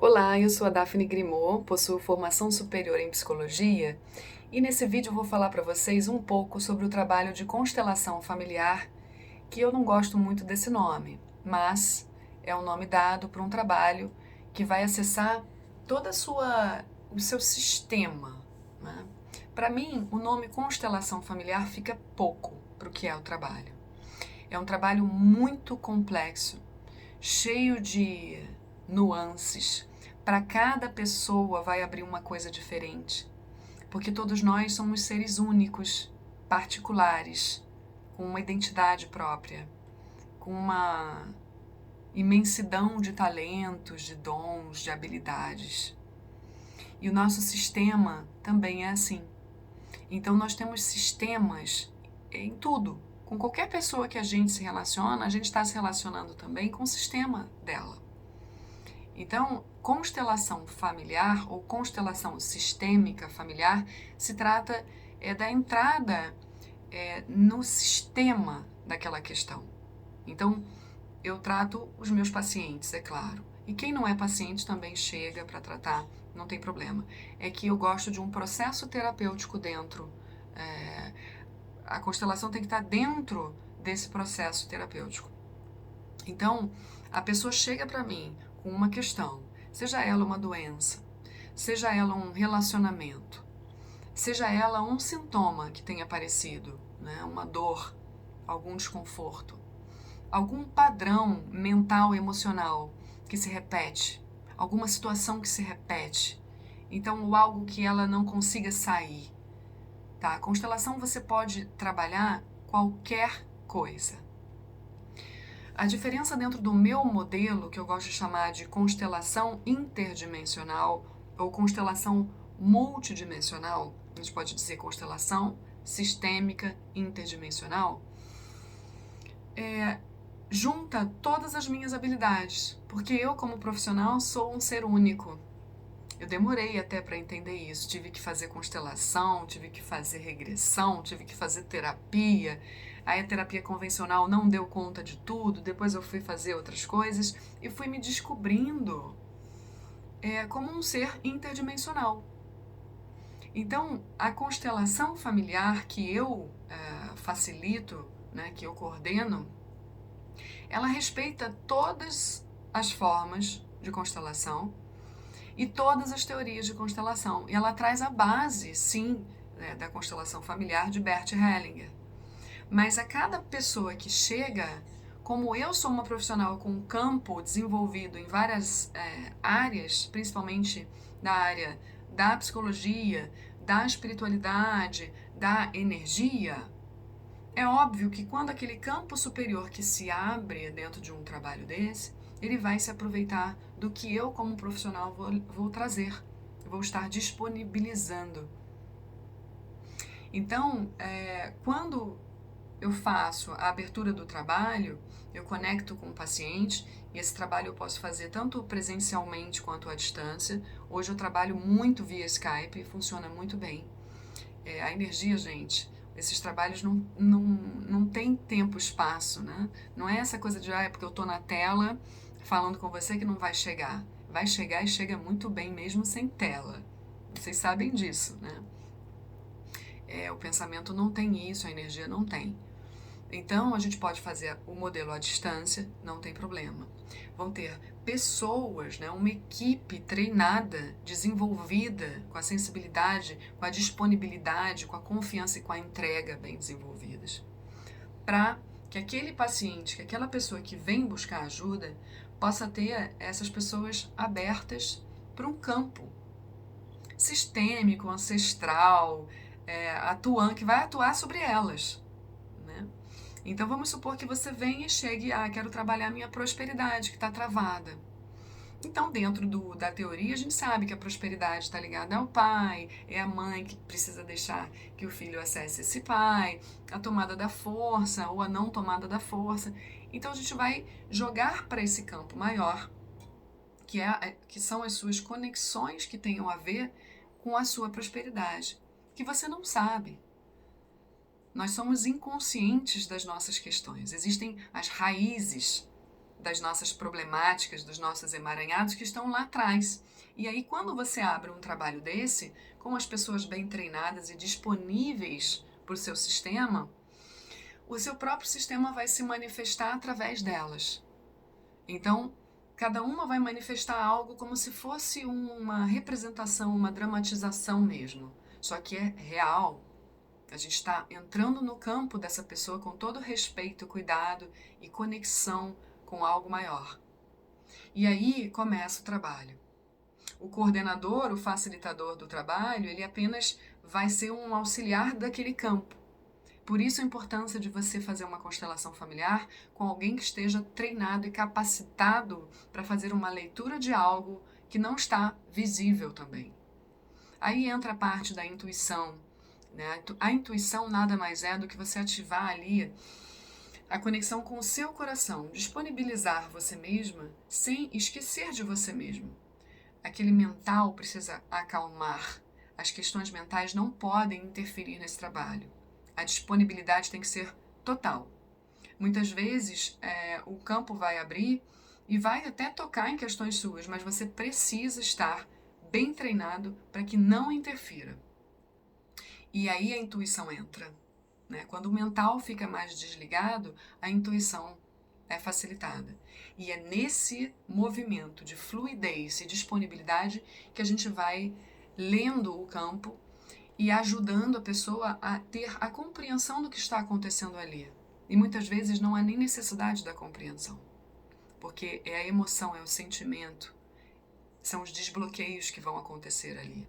Olá, eu sou a Daphne Grimaud, possuo formação superior em psicologia e nesse vídeo eu vou falar para vocês um pouco sobre o trabalho de constelação familiar, que eu não gosto muito desse nome, mas é um nome dado para um trabalho que vai acessar toda o seu sistema, né? Para mim, o nome constelação familiar fica pouco para o que é o trabalho. É um trabalho muito complexo, cheio de nuances. Para cada pessoa vai abrir uma coisa diferente, porque todos nós somos seres únicos, particulares, com uma identidade própria, com uma imensidão de talentos, de dons, de habilidades. E o nosso sistema também é assim. Então nós temos sistemas em tudo. Com qualquer pessoa que a gente se relaciona, a gente está se relacionando também com o sistema dela. Então, constelação familiar ou constelação sistêmica familiar se trata da entrada no sistema daquela questão. Então, eu trato os meus pacientes, é claro. E quem não é paciente também chega para tratar, não tem problema. É que eu gosto de um processo terapêutico dentro. A constelação tem que estar dentro desse processo terapêutico. Então, a pessoa chega para mim com uma questão, seja ela uma doença, seja ela um relacionamento, seja ela um sintoma que tenha aparecido, né? Uma dor, algum desconforto, algum padrão mental, emocional que se repete, alguma situação que se repete, então ou algo que ela não consiga sair. Tá? A constelação você pode trabalhar qualquer coisa. A diferença dentro do meu modelo, que eu gosto de chamar de constelação interdimensional ou constelação multidimensional, a gente pode dizer constelação sistêmica interdimensional, junta todas as minhas habilidades, porque eu, como profissional, sou um ser único. Eu demorei até para entender isso. Tive que fazer constelação, tive que fazer regressão, tive que fazer terapia. Aí a terapia convencional não deu conta de tudo. Depois eu fui fazer outras coisas e fui me descobrindo como um ser interdimensional. Então, a constelação familiar que eu facilito, né, que eu coordeno, ela respeita todas as formas de constelação e todas as teorias de constelação. E ela traz a base, sim, da constelação familiar de Bert Hellinger. Mas a cada pessoa que chega, como eu sou uma profissional com um campo desenvolvido em várias áreas, principalmente da área da psicologia, da espiritualidade, da energia, é óbvio que quando aquele campo superior que se abre dentro de um trabalho desse, ele vai se aproveitar do que eu, como profissional, vou trazer, vou estar disponibilizando. Então, quando eu faço a abertura do trabalho, eu conecto com o paciente e esse trabalho eu posso fazer tanto presencialmente quanto à distância. Hoje eu trabalho muito via Skype e funciona muito bem. A energia, gente, esses trabalhos não tem tempo, espaço, né? Não é essa coisa de, é porque eu tô na tela falando com você que não vai chegar. Vai chegar e chega muito bem mesmo sem tela. Vocês sabem disso, né? O pensamento não tem isso, a energia não tem. Então, a gente pode fazer o modelo à distância, não tem problema. Vão ter pessoas, né, uma equipe treinada, desenvolvida, com a sensibilidade, com a disponibilidade, com a confiança e com a entrega bem desenvolvidas. Para que aquele paciente, que aquela pessoa que vem buscar ajuda, possa ter essas pessoas abertas para um campo sistêmico, ancestral, atuante, que vai atuar sobre elas, né? Então vamos supor que você venha e chegue, quero trabalhar a minha prosperidade que está travada. Então, dentro da teoria, a gente sabe que a prosperidade está ligada ao pai, é a mãe que precisa deixar que o filho acesse esse pai, a tomada da força ou a não tomada da força. Então, a gente vai jogar para esse campo maior, que são as suas conexões que tenham a ver com a sua prosperidade, que você não sabe. Nós somos inconscientes das nossas questões. Existem as raízes das nossas problemáticas, dos nossos emaranhados que estão lá atrás. E aí, quando você abre um trabalho desse, com as pessoas bem treinadas e disponíveis para o seu sistema, o seu próprio sistema vai se manifestar através delas. Então, cada uma vai manifestar algo como se fosse uma representação, uma dramatização mesmo. Só que é real. A gente está entrando no campo dessa pessoa com todo respeito, cuidado e conexão com algo maior. E aí começa o trabalho. O coordenador, o facilitador do trabalho, ele apenas vai ser um auxiliar daquele campo. Por isso a importância de você fazer uma constelação familiar com alguém que esteja treinado e capacitado para fazer uma leitura de algo que não está visível também. Aí entra a parte da intuição, né? A intuição nada mais é do que você ativar ali a conexão com o seu coração, disponibilizar você mesma sem esquecer de você mesmo. Aquele mental precisa acalmar. As questões mentais não podem interferir nesse trabalho. A disponibilidade tem que ser total. Muitas vezes o campo vai abrir e vai até tocar em questões suas, mas você precisa estar bem treinado para que não interfira. E aí a intuição entra. Né? Quando o mental fica mais desligado, a intuição é facilitada. E é nesse movimento de fluidez e disponibilidade que a gente vai lendo o campo e ajudando a pessoa a ter a compreensão do que está acontecendo ali. E muitas vezes não há nem necessidade da compreensão, porque é a emoção, é o sentimento, são os desbloqueios que vão acontecer ali.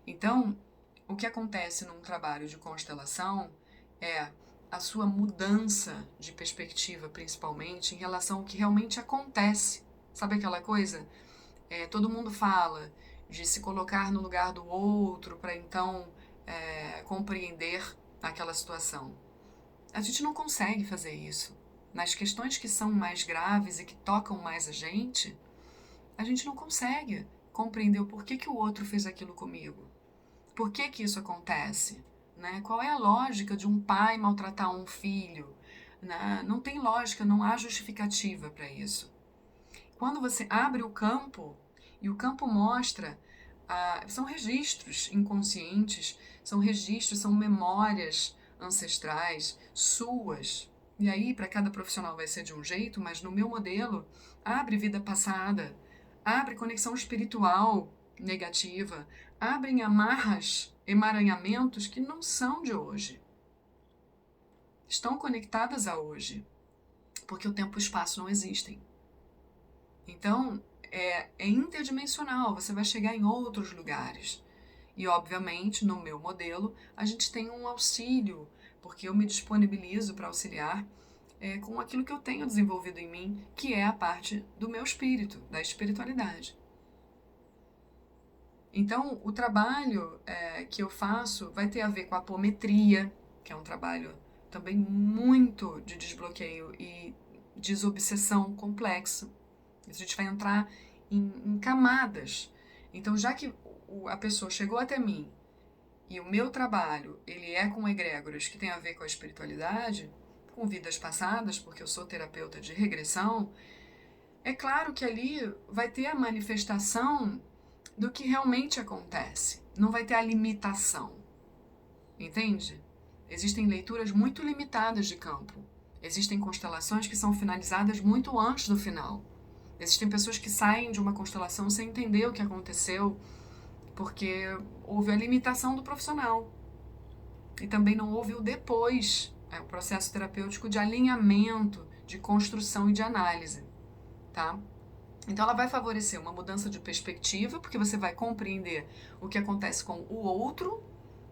Então, o que acontece num trabalho de constelação é a sua mudança de perspectiva, principalmente em relação ao que realmente acontece. Sabe aquela coisa? Todo mundo fala de se colocar no lugar do outro para então compreender aquela situação. A gente não consegue fazer isso. Nas questões que são mais graves e que tocam mais a gente não consegue compreender o porquê que o outro fez aquilo comigo. Por que que isso acontece? Né? Qual é a lógica de um pai maltratar um filho? Né? Não tem lógica, não há justificativa para isso. Quando você abre o campo, e o campo mostra, são registros inconscientes, são registros, são memórias ancestrais suas. E aí, para cada profissional vai ser de um jeito, mas no meu modelo, abre vida passada, abre conexão espiritual negativa, abrem amarras, emaranhamentos que não são de hoje. Estão conectadas a hoje, porque o tempo e o espaço não existem. Então, é interdimensional, você vai chegar em outros lugares. E, obviamente, no meu modelo, a gente tem um auxílio, porque eu me disponibilizo para auxiliar com aquilo que eu tenho desenvolvido em mim, que é a parte do meu espírito, da espiritualidade. Então, o trabalho que eu faço vai ter a ver com a apometria, que é um trabalho também muito de desbloqueio e desobsessão complexo. A gente vai entrar em camadas. Então, já que a pessoa chegou até mim e o meu trabalho ele é com egrégoras que tem a ver com a espiritualidade, com vidas passadas, porque eu sou terapeuta de regressão, é claro que ali vai ter a manifestação do que realmente acontece. Não vai ter a limitação. Entende? Existem leituras muito limitadas de campo. Existem constelações que são finalizadas muito antes do final. Existem pessoas que saem de uma constelação sem entender o que aconteceu, porque houve a limitação do profissional. E também não houve o depois, o processo terapêutico de alinhamento, de construção e de análise. Tá? Então ela vai favorecer uma mudança de perspectiva, porque você vai compreender o que acontece com o outro,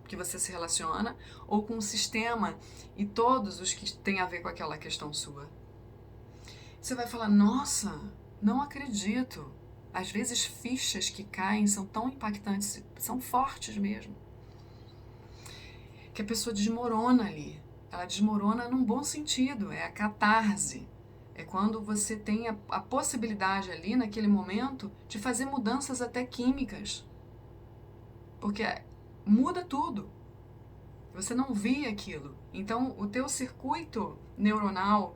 que você se relaciona, ou com o sistema e todos os que têm a ver com aquela questão sua. Você vai falar, nossa, não acredito. Às vezes fichas que caem são tão impactantes, são fortes mesmo, que a pessoa desmorona ali. Ela desmorona num bom sentido, é a catarse. É quando você tem a possibilidade ali, naquele momento, de fazer mudanças até químicas. Porque muda tudo. Você não vê aquilo. Então, o teu circuito neuronal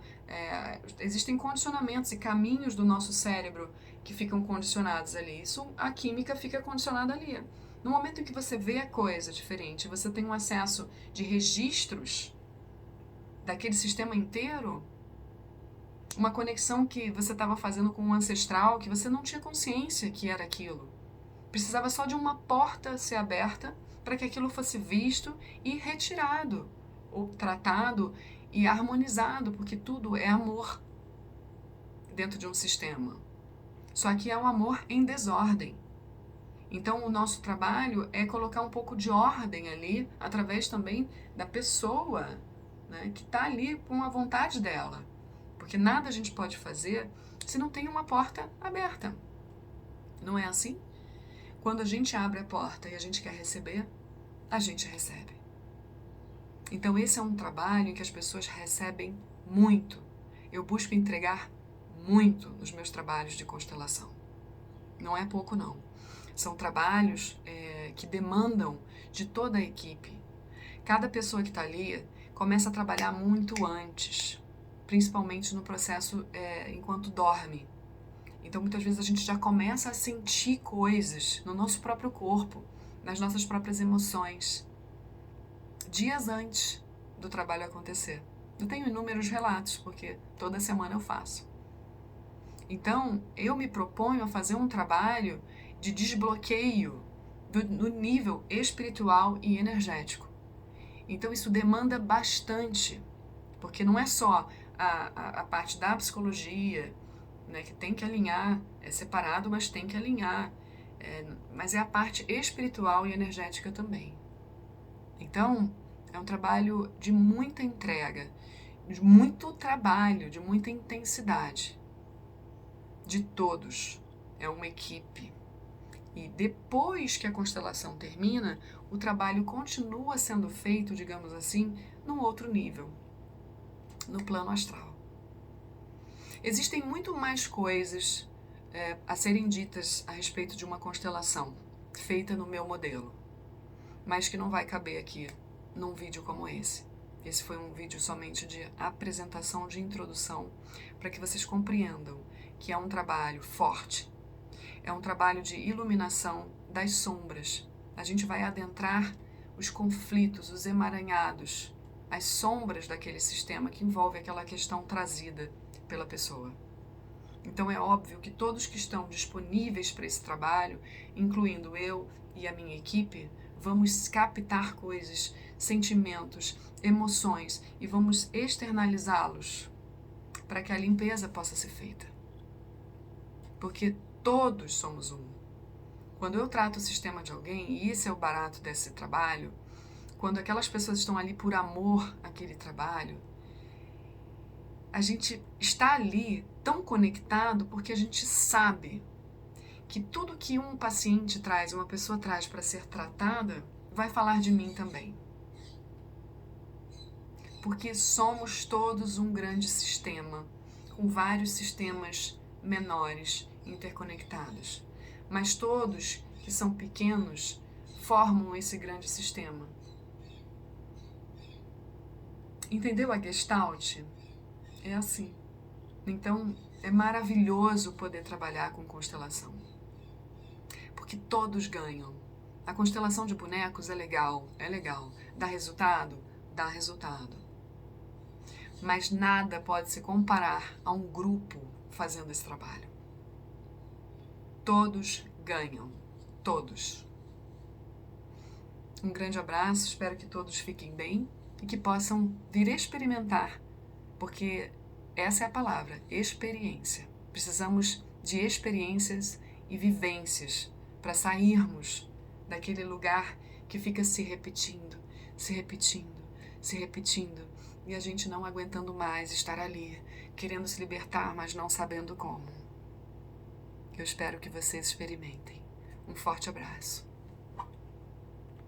Existem condicionamentos e caminhos do nosso cérebro que ficam condicionados ali. A química fica condicionada ali. No momento em que você vê a coisa diferente, você tem um acesso de registros daquele sistema inteiro, uma conexão que você estava fazendo com um ancestral que você não tinha consciência que era aquilo. Precisava só de uma porta ser aberta para que aquilo fosse visto e retirado, ou tratado e harmonizado, porque tudo é amor dentro de um sistema. Só que é um amor em desordem. Então, o nosso trabalho é colocar um pouco de ordem ali, através também da pessoa, né, que está ali com a vontade dela. Porque nada a gente pode fazer se não tem uma porta aberta. Não é assim? Quando a gente abre a porta e a gente quer receber, a gente recebe. Então, esse é um trabalho em que as pessoas recebem muito. Eu busco entregar muito nos meus trabalhos de constelação. Não é pouco, não. São trabalhos que demandam de toda a equipe. Cada pessoa que está ali começa a trabalhar muito antes, principalmente no processo enquanto dorme. Então, muitas vezes a gente já começa a sentir coisas no nosso próprio corpo, nas nossas próprias emoções, dias antes do trabalho acontecer. Eu tenho inúmeros relatos, porque toda semana eu faço. Então, eu me proponho a fazer um trabalho de desbloqueio no nível espiritual e energético. Então, isso demanda bastante, porque não é só a parte da psicologia, né, que tem que alinhar, é separado, mas tem que alinhar, mas é a parte espiritual e energética também. Então, é um trabalho de muita entrega, de muito trabalho, de muita intensidade, de todos. É uma equipe. E depois que a constelação termina, o trabalho continua sendo feito, digamos assim, num outro nível, no plano astral. Existem muito mais coisas a serem ditas a respeito de uma constelação feita no meu modelo, mas que não vai caber aqui num vídeo como esse. Esse foi um vídeo somente de apresentação, de introdução, para que vocês compreendam que é um trabalho forte, é um trabalho de iluminação das sombras. A gente vai adentrar os conflitos, os emaranhados, as sombras daquele sistema que envolve aquela questão trazida pela pessoa. Então é óbvio que todos que estão disponíveis para esse trabalho, incluindo eu e a minha equipe, vamos captar coisas, sentimentos, emoções e vamos externalizá-los para que a limpeza possa ser feita. Porque todos somos um. Quando eu trato o sistema de alguém, e esse é o barato desse trabalho, quando aquelas pessoas estão ali por amor àquele trabalho, a gente está ali tão conectado porque a gente sabe que tudo que um paciente traz, uma pessoa traz para ser tratada, vai falar de mim também. Porque somos todos um grande sistema, com vários sistemas menores interconectados. Mas todos, que são pequenos, formam esse grande sistema. Entendeu a Gestalt? É assim. Então, é maravilhoso poder trabalhar com constelação. Porque todos ganham. A constelação de bonecos é legal. Dá resultado? Dá resultado. Mas nada pode se comparar a um grupo fazendo esse trabalho. Todos ganham. Todos. Um grande abraço, espero que todos fiquem bem e que possam vir experimentar, porque essa é a palavra, experiência. Precisamos de experiências e vivências para sairmos daquele lugar que fica se repetindo, e a gente não aguentando mais estar ali, querendo se libertar, mas não sabendo como. Eu espero que vocês experimentem. Um forte abraço.